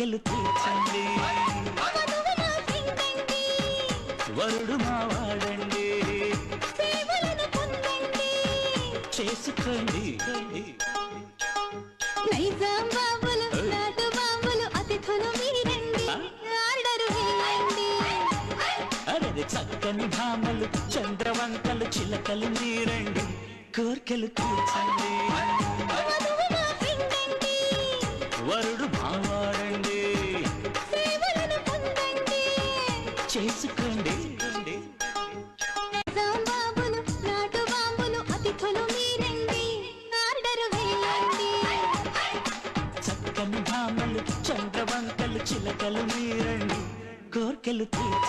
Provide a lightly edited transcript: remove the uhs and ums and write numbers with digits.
కోర్కెలు తీర్చండి వరుడు మావాడండి చేసుకోండి నైజాం బాబులు నాటు బాబులు అతిథులు మీరండి ఆర్డరు వేయండి అరే చక్కని భామలు చంద్రవంకలు చిలకలు మీరండి కోర్కెలు తీర్చండి వరుడు మావాడండి చేసుకోండి బాబులు నాటు బాబులు అతిథులు మీరండి ఆర్డరు వేయండి చక్కని భామలు చంద్రవంకలు చిలకలు మీరండి కోర్కెలు తీర్చండి